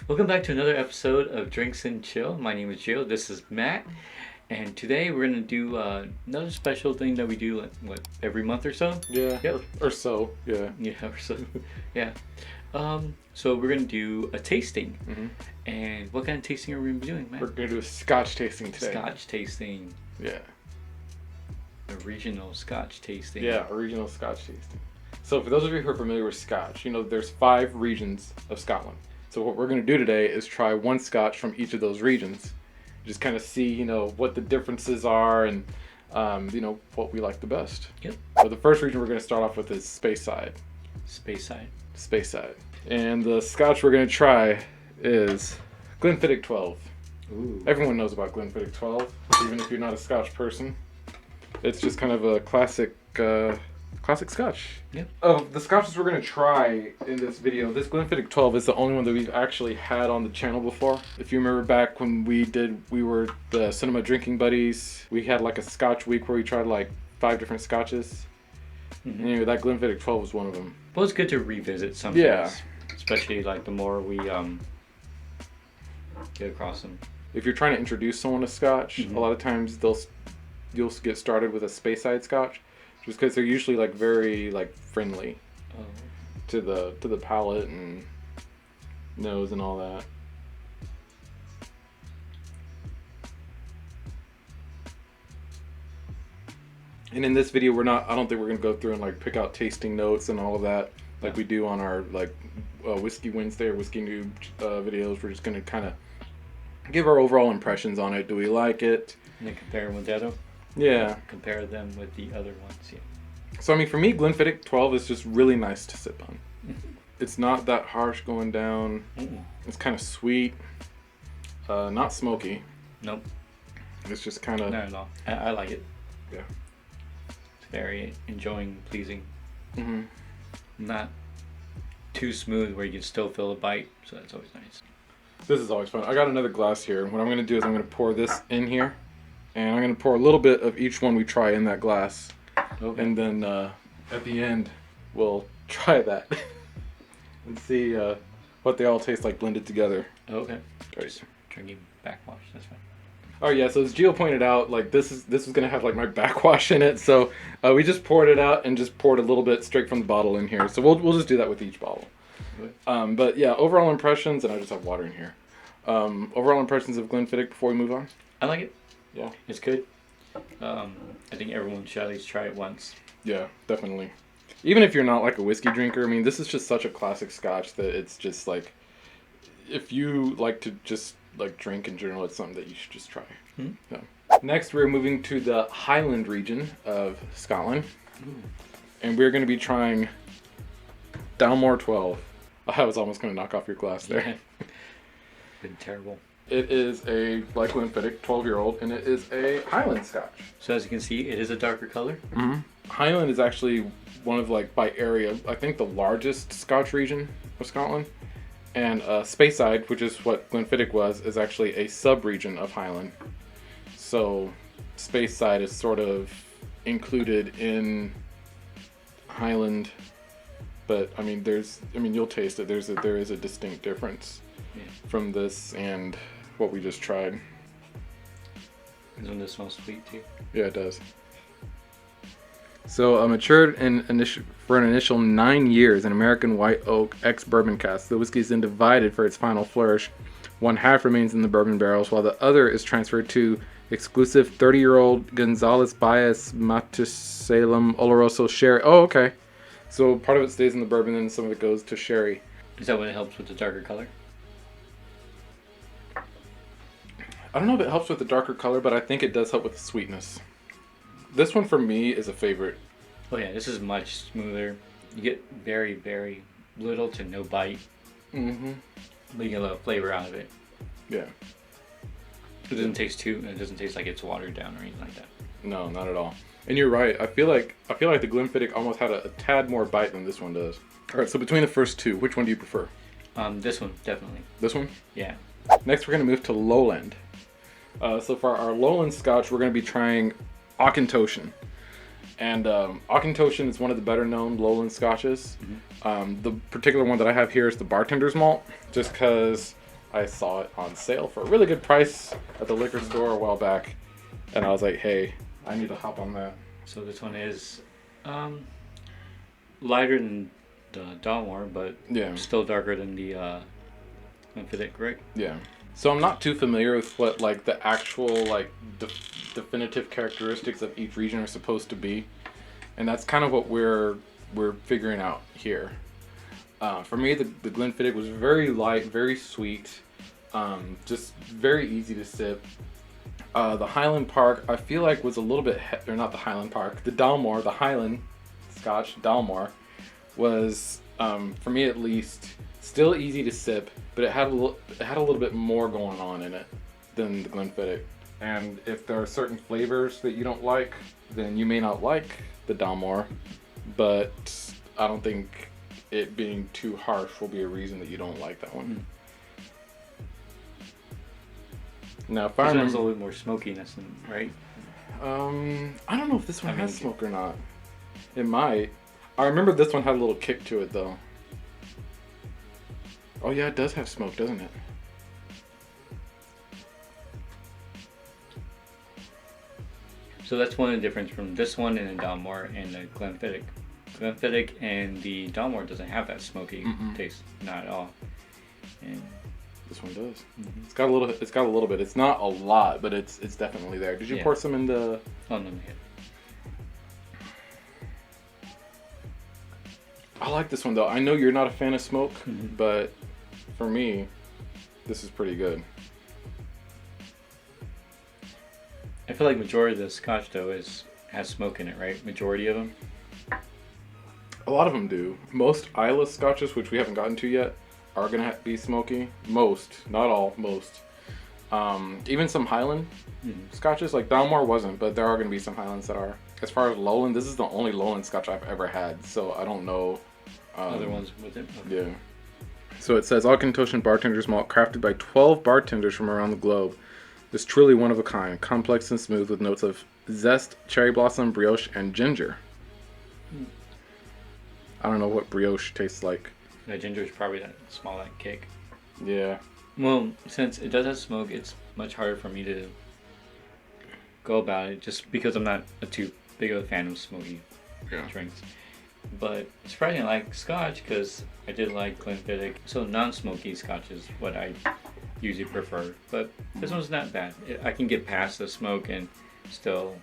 Welcome back to another episode of Drinks and Chill. My name is Gio. This is Matt, and today we're gonna do another special thing that we do every month or so. Yeah. Yep. Or so. Yeah. Yeah, or so. Yeah. So we're gonna do a tasting. Mm-hmm. And what kind of tasting are we gonna be doing, Matt? We're gonna do a Scotch tasting today. Scotch tasting. Yeah. Original Scotch tasting. Yeah, original Scotch tasting. So for those of you who are familiar with Scotch, there's 5 regions of Scotland. So what we're gonna do today is try one Scotch from each of those regions. Just kind of see, what the differences are and, what we like the best. Yep. So the first region we're gonna start off with is Speyside. Speyside. Speyside. And the Scotch we're gonna try is Glenfiddich 12. Ooh. Everyone knows about Glenfiddich 12, even if you're not a Scotch person. It's just kind of a classic Scotch. Yep. Of the Scotches we're going to try in this video, this Glenfiddich 12 is the only one that we've actually had on the channel before. If you remember back when we were the Cinema Drinking Buddies, we had like a Scotch week where we tried like 5 different Scotches. Mm-hmm. And anyway, that Glenfiddich 12 was one of them. Well, it's good to revisit some things. Yeah. Especially like the more we get across them. If you're trying to introduce someone to Scotch, Mm-hmm. a lot of times you'll get started with a Speyside Scotch, just because they're usually like very like friendly to the palate and nose and all that. And in this video, I don't think we're gonna go through and like pick out tasting notes and all of that like we do on our Whiskey Wednesday or Whiskey Noob videos. We're just gonna kind of give our overall impressions on it. Do we like it? And then compare them with the other. Yeah. Compare them with the other ones. Yeah. So I mean, for me, Glenfiddich 12 is just really nice to sip on. It's not that harsh going down. Mm-mm. It's kind of sweet, not smoky. Nope. It's just kind of. Not at all. I like it. Yeah. It's very enjoying, pleasing. Mm-hmm. Not too smooth where you can still feel the bite, so that's always nice. This is always fun. I got another glass here. What I'm going to do is I'm going to pour this in here, and I'm going to pour a little bit of each one we try in that glass. Okay. And then at the end, we'll try that and see what they all taste like blended together. Okay. Right. Just drinking backwash. That's fine. Oh yeah, so as Gio pointed out, like this is gonna have like my backwash in it. So we just poured it out and just poured a little bit straight from the bottle in here. So we'll just do that with each bottle. But yeah, overall impressions, and I just have water in here. Overall impressions of Glenfiddich before we move on. I like it. Yeah. It's good. I think everyone should at least try it once. Yeah, definitely. Even if you're not like a whiskey drinker, I mean, this is just such a classic Scotch that it's just like, if you like to just like drink in general, it's something that you should just try. Hmm? Yeah. Next, we're moving to the Highland region of Scotland. Ooh. And we're going to be trying Dalmore 12. I was almost going to knock off your glass there. Yeah. Been terrible. It is a, like Glenfiddich, 12-year-old, and it is a Highland Scotch. So as you can see, it is a darker color. Mm-hmm. Highland is actually one of, like, by area, I think the largest Scotch region of Scotland. And Speyside, which is what Glenfiddich was, is actually a sub-region of Highland. So Speyside is sort of included in Highland. But, I mean, you'll taste it. There is a distinct difference from this and what we just tried. Doesn't this smell sweet too? Yeah, it does. So, matured for an initial 9 years in American white oak ex-bourbon casks, the whiskey is then divided for its final flourish. One half remains in the bourbon barrels, while the other is transferred to exclusive 30-year-old Gonzales Baez Matusalem Oloroso sherry. Oh, okay. So part of it stays in the bourbon, and some of it goes to sherry. Is that what it helps with the darker color? I don't know if it helps with the darker color, but I think it does help with the sweetness. This one for me is a favorite. Oh yeah, this is much smoother. You get very, very little to no bite. Mm-hmm. But you get a little flavor out of it. Yeah. It doesn't taste like it's watered down or anything like that. No, not at all. And you're right. I feel like the Glenfiddich almost had a tad more bite than this one does. All right, so between the first two, which one do you prefer? This one, definitely. This one? Yeah. Next, we're going to move to Lowland. So for our Lowland Scotch, we're going to be trying Auchentoshan. And Auchentoshan is one of the better known Lowland Scotches. Mm-hmm. The particular one that I have here is the Bartender's Malt, just because I saw it on sale for a really good price at the liquor store a while back, and I was like, hey, I need to hop on that. So this one is lighter than the Dalmore, but Yeah. still darker than the Glenfiddich, right? Yeah. So I'm not too familiar with what like the actual like definitive characteristics of each region are supposed to be, and that's kind of what we're figuring out here. For me, the Glenfiddich was very light, very sweet, just very easy to sip. The Highland Park, I feel like was a little bit, or not the Highland Park, the Dalmore, the Highland Scotch Dalmore was, for me at least, still easy to sip, but it had a little bit more going on in it than the Glenfiddich. And if there are certain flavors that you don't like, then you may not like the Dalmore, but I don't think it being too harsh will be a reason that you don't like that one. Now, if I There's a remember, little bit more smokiness, right? I don't know if this one I mean, has smoke or not. It might. I remember this one had a little kick to it, though. Oh yeah, it does have smoke, doesn't it? So that's one of the difference from this one and the Dalmore and the Glenfiddich. Glenfiddich and the Dalmore doesn't have that smoky taste, not at all. And this one does. It's got a little. It's got a little bit. It's not a lot, but it's definitely there. Did you pour some in the? Oh no, yeah. I like this one though. I know you're not a fan of smoke, but for me, this is pretty good. I feel like majority of the Scotch though has smoke in it, right? Majority of them. A lot of them do. Most Islay Scotches, which we haven't gotten to yet, are gonna be smoky. Most, not all, most. Even some Highland Scotches, like Dalmore wasn't, but there are gonna be some Highlands that are. As far as Lowland, this is the only Lowland Scotch I've ever had, so I don't know. Other ones with it. Okay. Yeah. So it says Auchentoshan bartender's malt, crafted by 12 bartenders from around the globe. It's truly one of a kind, complex and smooth with notes of zest, cherry blossom, brioche, and ginger. I don't know what brioche tastes like. The ginger is probably that small that kick. Yeah. Well, since it does have smoke, it's much harder for me to go about it, just because I'm not too big of a fan of smoky drinks. But surprisingly, I like Scotch because I did like Glenfiddich. So non-smoky Scotch is what I usually prefer. But this one's not bad. I can get past the smoke and still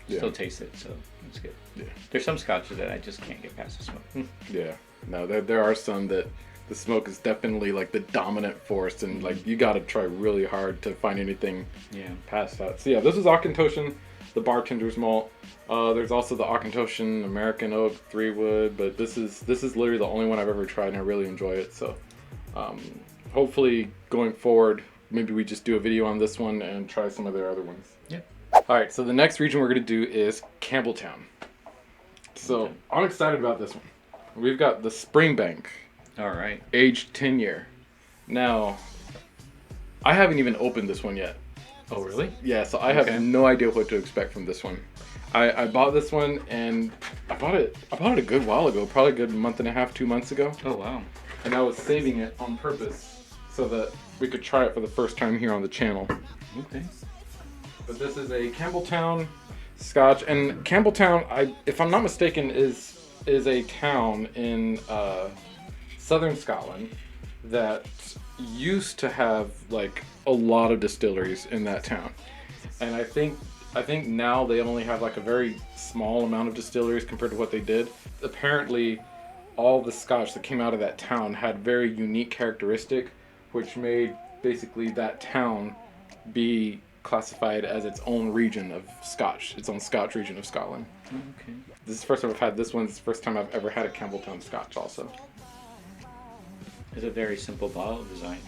taste it. So it's good. Yeah. There's some Scotches that I just can't get past the smoke. Yeah. No, there are some that the smoke is definitely like the dominant force, and like you got to try really hard to find anything past that. So yeah, this is Auchentoshan, the bartender's malt. There's also the Auchentoshan American Oak 3-wood, but this is literally the only one I've ever tried, and I really enjoy it. So hopefully going forward, maybe we just do a video on this one and try some of their other ones. Yeah. All right, so the next region we're gonna do is Campbelltown. So I'm excited about this one. We've got the Springbank. All right. Aged 10 year. Now, I haven't even opened this one yet. Oh, really? Yeah, so I have no idea what to expect from this one. I bought this one, and I bought it a good while ago, probably a good month and a half, 2 months ago. Oh, wow. And I was saving it on purpose so that we could try it for the first time here on the channel. Okay. But this is a Campbelltown Scotch, and Campbelltown, if I'm not mistaken, is a town in southern Scotland that used to have like a lot of distilleries in that town, and I think now they only have like a very small amount of distilleries compared to what they did. Apparently, all the Scotch that came out of that town had very unique characteristic, which made basically that town be classified as its own region of Scotch, its own Scotch region of Scotland. Okay. This is the first time I've had this one. It's the first time I've ever had a Campbelltown Scotch also. It's a very simple bottle design.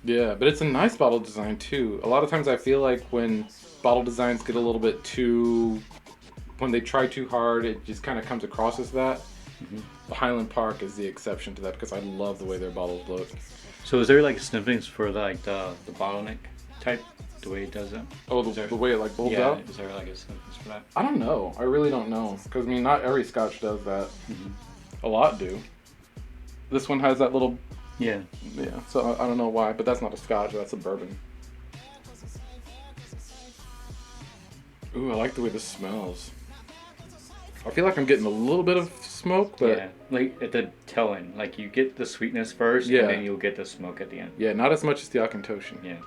Yeah, but it's a nice bottle design too. A lot of times I feel like when bottle designs get a little bit too, when they try too hard, it just kind of comes across as that. The Highland Park is the exception to that because I love the way their bottles look. So is there like snippings for the bottleneck type, the way it does it? Oh, the way it like bulbs out? Is there like a snippings for that? I don't know. I really don't know. Because, not every Scotch does that. A lot do. This one has that little Yeah. Yeah, so I don't know why, but that's not a Scotch, that's a bourbon. Ooh, I like the way this smells. I feel like I'm getting a little bit of smoke, but... Yeah, like at the tail end. Like you get the sweetness first, and then you'll get the smoke at the end. Yeah, not as much as the Auchentoshan. Yeah.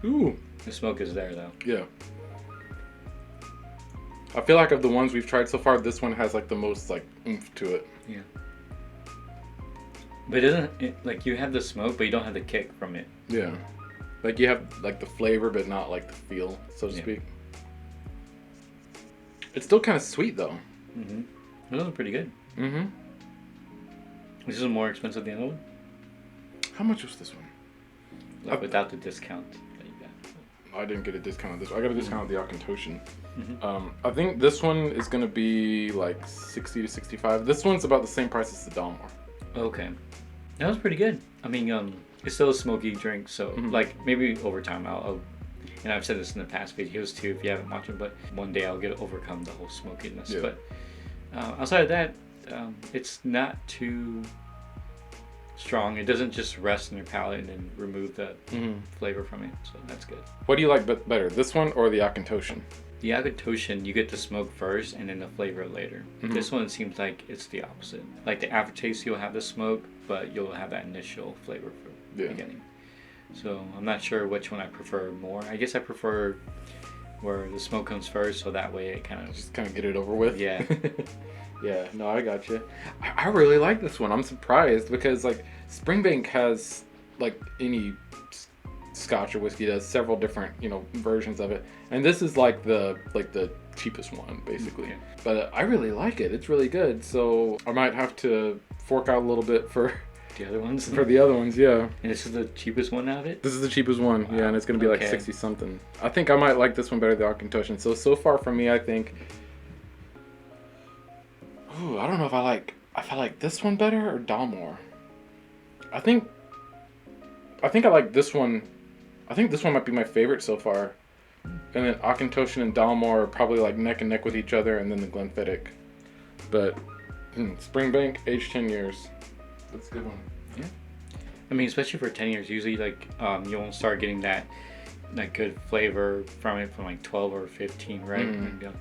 Ooh. The smoke is there, though. Yeah. I feel like of the ones we've tried so far, this one has like the most like oomph to it. Yeah. But like you have the smoke, but you don't have the kick from it. Yeah. Like you have like the flavor, but not like the feel, so to speak. It's still kind of sweet though. Mm-hmm. Those are pretty good. Mm-hmm. This is more expensive than the other one? How much was this one? Like without the discount that you got. I didn't get a discount on this one. I got a discount on the Auchentoshan. Mm-hmm. I think this one is going to be like 60 to 65. This one's about the same price as the Dalmore. Okay. That was pretty good. I mean, it's still a smoky drink, so like maybe over time I'll and I've said this in the past videos too if you haven't watched them, but one day I'll get to overcome the whole smokiness. Yeah. But outside of that, it's not too strong. It doesn't just rest in your palate and then remove the flavor from it, so that's good. What do you like better, this one or the Auchentoshan? The Auchentoshan, you get the smoke first and then the flavor later. This one seems like it's the opposite. Like the aftertaste, you'll have the smoke, but you'll have that initial flavor from the beginning. So I'm not sure which one I prefer more. I guess I prefer where the smoke comes first, so that way it kind of just kind of get it over with. Yeah. Yeah, no, I got you. I really like this one. I'm surprised because like Springbank has like any Scotch or whiskey does several different versions of it, and this is like the cheapest one basically. Yeah. But I really like it. It's really good. So I might have to fork out a little bit for the other ones. For the other ones, yeah. And this is the cheapest one out of it? This is the cheapest one, wow. Yeah, and it's gonna be like 60 something. I think I might like this one better than Auchentoshan. So far for me, I think. Ooh, I don't know if I like this one better or Dalmore. I think I like this one. I think this one might be my favorite so far. And then Auchentoshan and Dalmore are probably like neck and neck with each other, and then the Glenfiddich. But Springbank, aged 10 years. That's a good one. Yeah. I mean, especially for 10 years, usually like you won't start getting that good flavor from it from like 12 or 15, right? Yeah.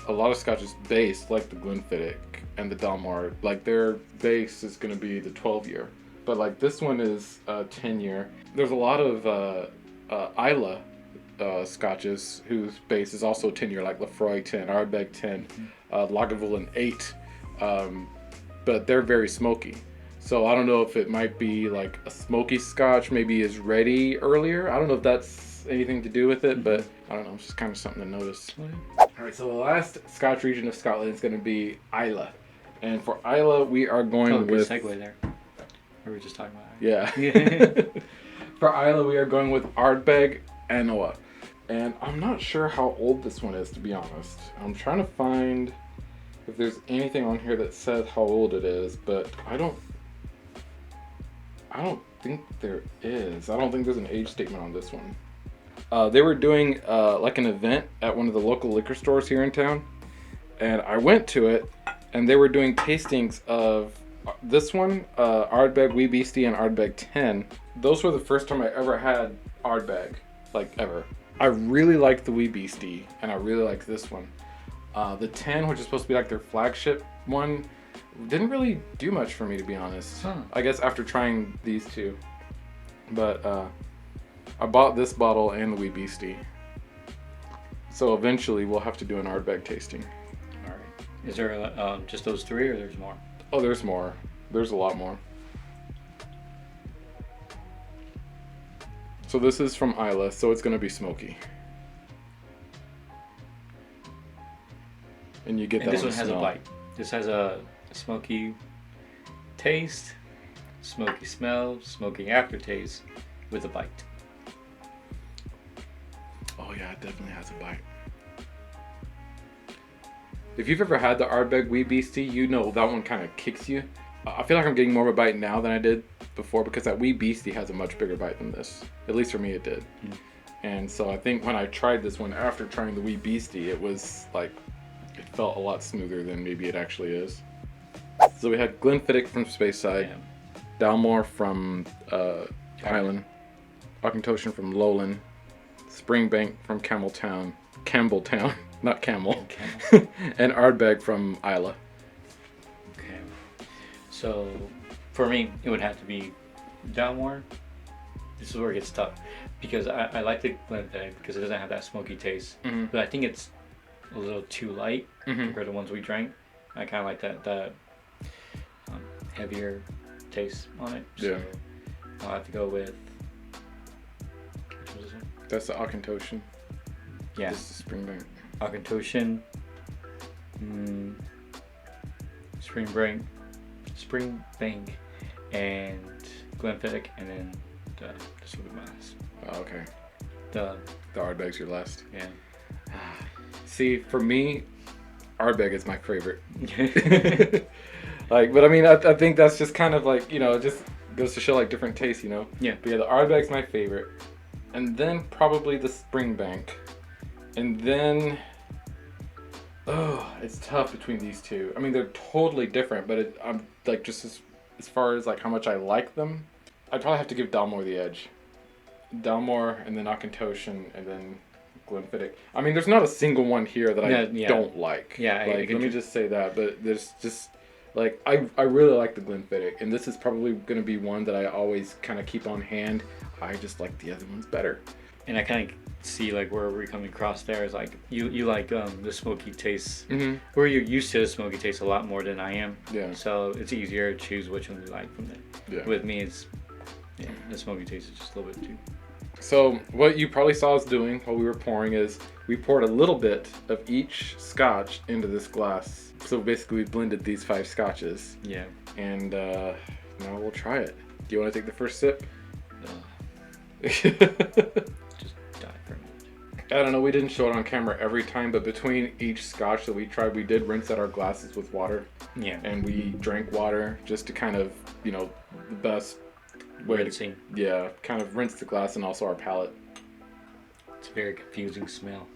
A lot of Scotches based like the Glenfiddich and the Dalmore, like their base is going to be the 12 year. But like this one is 10 year. There's a lot of Islay Scotches whose base is also 10 year, like Lefroy 10, Ardbeg 10, Lagavulin 8. But they're very smoky. So I don't know if it might be like a smoky Scotch maybe is ready earlier. I don't know if that's anything to do with it, but I don't know. It's just kind of something to notice. All right, so the last Scotch region of Scotland is going to be Islay. And for Islay, we are going with... good segue there. We were just talking about Yeah. For Islay, we are going with Ardbeg Anoa. And I'm not sure how old this one is, to be honest. I'm trying to find if there's anything on here that says how old it is, but I don't think there is. I don't think there's an age statement on this one. They were doing like an event at one of the local liquor stores here in town, and I went to it, and they were doing tastings of this one, Ardbeg Wee Beastie and Ardbeg 10. Those were the first time I ever had Ardbeg, like ever. I really liked the Wee Beastie, and I really liked this one. The 10, which is supposed to be like their flagship one, didn't really do much for me, to be honest. I guess after trying these two. But I bought this bottle and the Wee Beastie. So eventually we'll have to do an Ardbeg tasting. All right. Is there just those three, or there's more? Oh, there's more. There's a lot more. So this is from Islay, so it's going to be smoky. And you get that. This one has a bite. This has a smoky taste, smoky smell, smoky aftertaste with a bite. Oh yeah, it definitely has a bite. If you've ever had the Ardbeg Wee Beastie, you know that one kind of kicks you. I feel like I'm getting more of a bite now than I did before because that Wee Beastie has a much bigger bite than this. At least for me it did. And so I think when I tried this one after trying the Wee Beastie, it was like it felt a lot smoother than maybe it actually is. So we had Glenfiddich from Speyside, Dalmore from Highland, Auchentoshan from Lowland, Springbank from Campbelltown, not Camel, and Ardbeg from Isla. Okay. So for me, it would have to be Dalmore. This is where it gets tough because I like the Glenfiddich because it doesn't have that smoky taste, but I think it's a little too light compared to the ones we drank. I kind of like that heavier taste on it. So I'll have to go with. Which was this one? That's the Auchentoshan. Yeah. This is Springbank. Auchentoshan. Springbank, and Glenfiddich, and then this will be my last. Oh, okay. The Ardbeg's your last. Yeah. See, for me, Ardbeg is my favorite. But I mean, I think that's just kind of like, it just goes to show like different tastes, Yeah. But yeah, the Ardbeg's my favorite, and then probably the Springbank, and then it's tough between these two. I mean, they're totally different, but I'm like just as far as like how much I like them, I'd probably have to give Dalmore the edge. Dalmore, and then Auchentoshan, and then Glenfiddich. I mean, there's not a single one here that I don't like. Yeah, let me just say that. But there's just like I really like the Glenfiddich, and this is probably going to be one that I always kind of keep on hand. I just like the other ones better. And I kind of see like where we're coming across there is like you like the smoky taste. Where you're used to the smoky taste a lot more than I am. Yeah. So it's easier to choose which one you like from there. Yeah. With me, it's the smoky taste is just a little bit too. So what you probably saw us doing while we were pouring is we poured a little bit of each Scotch into this glass. So basically we blended these 5 Scotches. Yeah. And now we'll try it. Do you want to take the first sip? Just die for a minute. I don't know, we didn't show it on camera every time, but between each Scotch that we tried, we did rinse out our glasses with water. Yeah. And we drank water just to kind of, the best way to kind of rinse the glass and also our palate. It's a very confusing smell.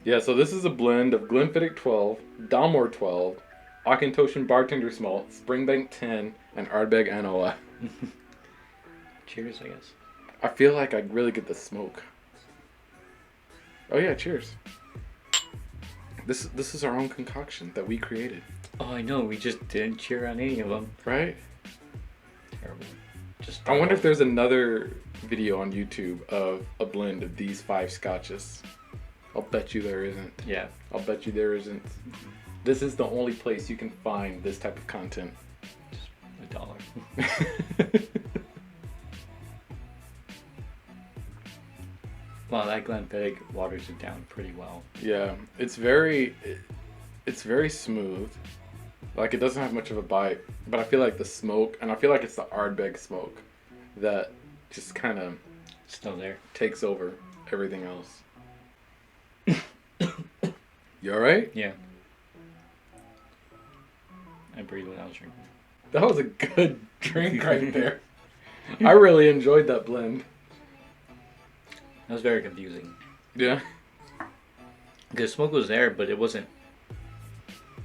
Yeah, so this is a blend of Glenfiddich 12, Dalmore 12, Auchentoshan Bartender Malt, Springbank 10, and Ardbeg Anoa. Cheers, I guess. I feel like I really get the smoke. Oh yeah, cheers. This is our own concoction that we created. Oh, I know. We just didn't cheer on any of them. Right? Terrible. I wonder if there's another video on YouTube of a blend of these 5 Scotches. I'll bet you there isn't. Yeah. I'll bet you there isn't. This is the only place you can find this type of content. Just $1. Well, that Glenfiddich waters it down pretty well. Yeah, it's very smooth. Like, it doesn't have much of a bite, but I feel like the smoke, and I feel like it's the Ardbeg smoke that just kind of still there, takes over everything else. You alright? Yeah. I breathe when I was drinking. That was a good drink right there. I really enjoyed that blend. That was very confusing. Yeah. The smoke was there, but it wasn't.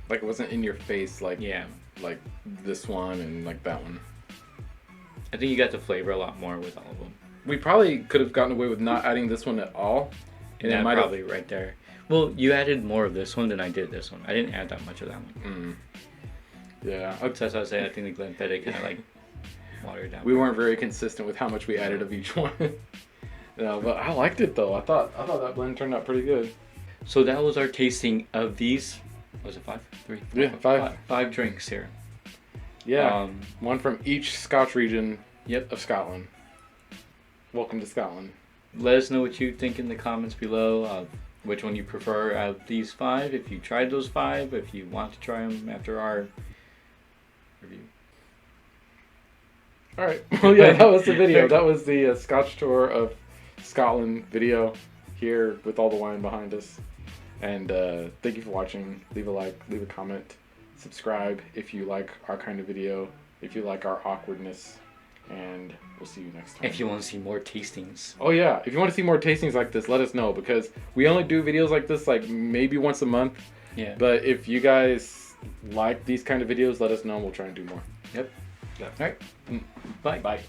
Like, it wasn't in your face like this one and like that one. I think you got the flavor a lot more with all of them. We probably could have gotten away with not adding this one at all. And that probably right there. Well, you added more of this one than I did this one. I didn't add that much of that one. Yeah. So that's why I say I think the Glenfiddich kind of like watered it down. We weren't very consistent with how much we added of each one. No, but I liked it though. I thought that blend turned out pretty good. So that was our tasting of these. Was it 5? 3? 4, Yeah, 5. 5 drinks here. Yeah. One from each Scotch region. Yep. Of Scotland. Welcome to Scotland. Let us know what you think in the comments below. Which one you prefer out of these 5. If you tried those 5. If you want to try them after our review. Alright. Well, yeah, that was the video. That was the Scotch tour of Scotland video here with all the wine behind us. And thank you for watching. Leave a like, leave a comment, subscribe if you like our kind of video, if you like our awkwardness. And we'll see you next time. If you want to see more tastings. Oh yeah, if you want to see more tastings like this, let us know, because we only do videos like this like maybe once a month. Yeah. But if you guys like these kind of videos, let us know and we'll try and do more. Yep. Yeah. All right. Bye. Bye.